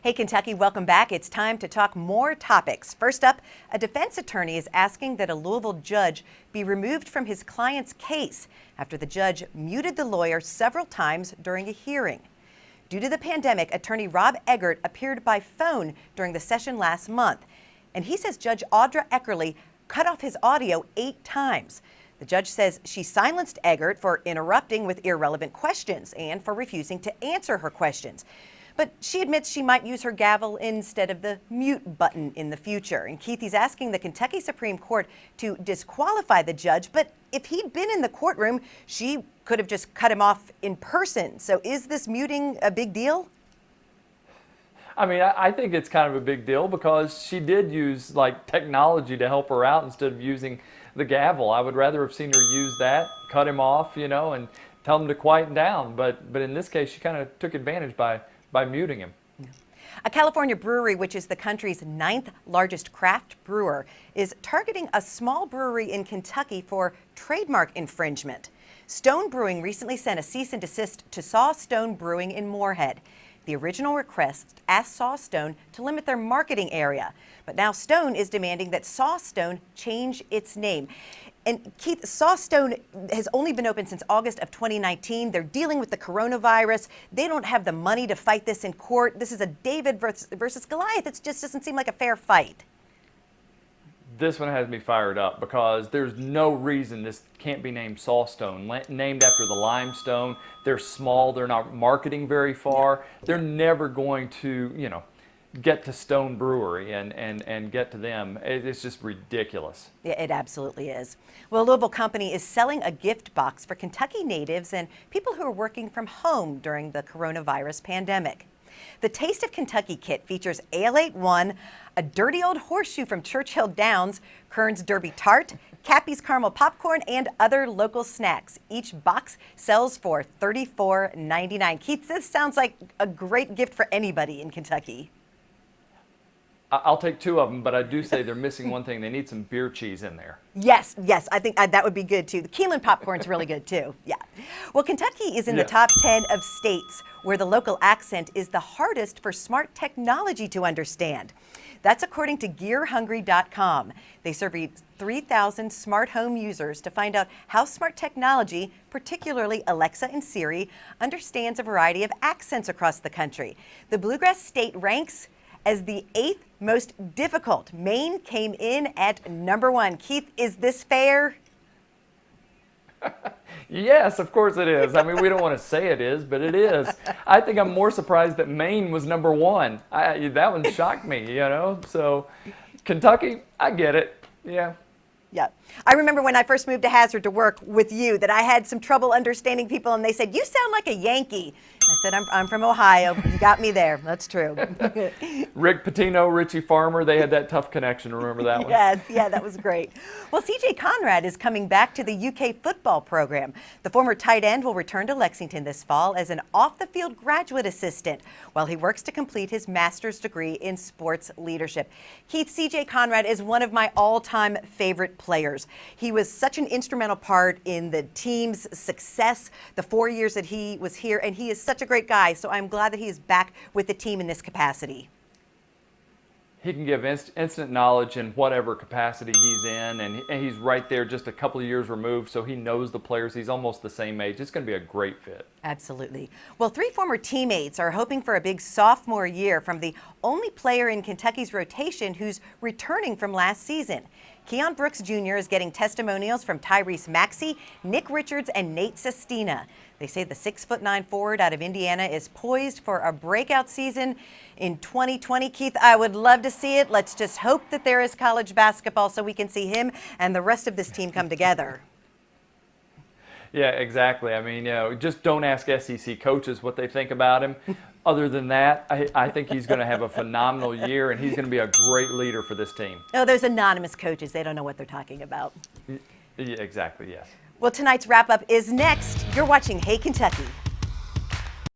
Hey, Kentucky, welcome back. It's time to talk more topics. First up, a defense attorney is asking that a Louisville judge be removed from his client's case after the judge muted the lawyer several times during a hearing. Due to the pandemic, attorney Rob Eggert appeared by phone during the session last month, and he says Judge Audra Eckerly cut off his audio 8 times. The judge says she silenced Eggert for interrupting with irrelevant questions and for refusing to answer her questions. But she admits she might use her gavel instead of the mute button in the future. And Keith, he's asking the Kentucky Supreme Court to disqualify the judge. But if he'd been in the courtroom, she could have just cut him off in person. So is this muting a big deal? I mean, I think it's kind of a big deal because she did use technology to help her out instead of using the gavel. I would rather have seen her use that, cut him off, and tell him to quieten down. But in this case, she kind of took advantage by muting him. A California brewery, which is the country's 9th largest craft brewer, is targeting a small brewery in Kentucky for trademark infringement. Stone Brewing recently sent a cease and desist to Sawstone Brewing in Moorhead. The original request asked Sawstone to limit their marketing area, but now Stone is demanding that Sawstone change its name. And Keith, Sawstone has only been open since August of 2019. They're dealing with the coronavirus. They don't have the money to fight this in court. This is a David versus Goliath. It just doesn't seem like a fair fight. This one has me fired up because there's no reason this can't be named Sawstone, named after the limestone. They're small. They're not marketing very far. They're never going to, get to Stone Brewery and get to them. It's just ridiculous. Yeah, it absolutely is. Well, a Louisville company is selling a gift box for Kentucky natives and people who are working from home during the coronavirus pandemic. The Taste of Kentucky kit features Ale 81, a dirty old horseshoe from Churchill Downs, Kern's Derby Tart, Cappy's Caramel Popcorn, and other local snacks. Each box sells for $34.99. Keith, this sounds like a great gift for anybody in Kentucky. I'll take 2 of them, but I do say they're missing one thing. They need some beer cheese in there. Yes, I think that would be good too. The Keelan popcorn's really good too. Yeah. Well, Kentucky is in the top 10 of states where the local accent is the hardest for smart technology to understand. That's according to GearHungry.com. They surveyed 3,000 smart home users to find out how smart technology, particularly Alexa and Siri, understands a variety of accents across the country. The Bluegrass State ranks as the 8th most difficult. Maine came in at number 1. Keith, is this fair? Yes, of course it is. I mean, we don't want to say it is, but it is. I think I'm more surprised that Maine was number 1. That one shocked me, So Kentucky, I get it. Yeah. Yeah. I remember when I first moved to Hazard to work with you that I had some trouble understanding people, and they said, "You sound like a Yankee." I said, I'm from Ohio. You got me there. That's true. Rick Pitino, Richie Farmer, they had that tough connection. Remember that one? Yes, yeah, that was great. Well, CJ Conrad is coming back to the UK football program. The former tight end will return to Lexington this fall as an off-the-field graduate assistant while he works to complete his master's degree in sports leadership. Keith, CJ Conrad is one of my all-time favorite players. He was such an instrumental part in the team's success the 4 years that he was here, and he is such a great guy, so I'm glad that he is back with the team in this capacity. He can give instant knowledge in whatever capacity he's in, and he's right there just a couple of years removed, so he knows the players. He's almost the same age. It's going to be a great fit. Absolutely. Well, 3 former teammates are hoping for a big sophomore year from the only player in Kentucky's rotation who's returning from last season. Keon Brooks Jr. is getting testimonials from Tyrese Maxey, Nick Richards, and Nate Sestina. They say the 6'9" forward out of Indiana is poised for a breakout season in 2020. Keith, I would love to see it. Let's just hope that there is college basketball so we can see him and the rest of this team come together. Yeah, exactly. I mean, just don't ask SEC coaches what they think about him. Other than that, I think he's going to have a phenomenal year, and he's going to be a great leader for this team. Oh, those anonymous coaches, they don't know what they're talking about. Yeah, exactly, yes. Well, tonight's wrap-up is next. You're watching Hey Kentucky.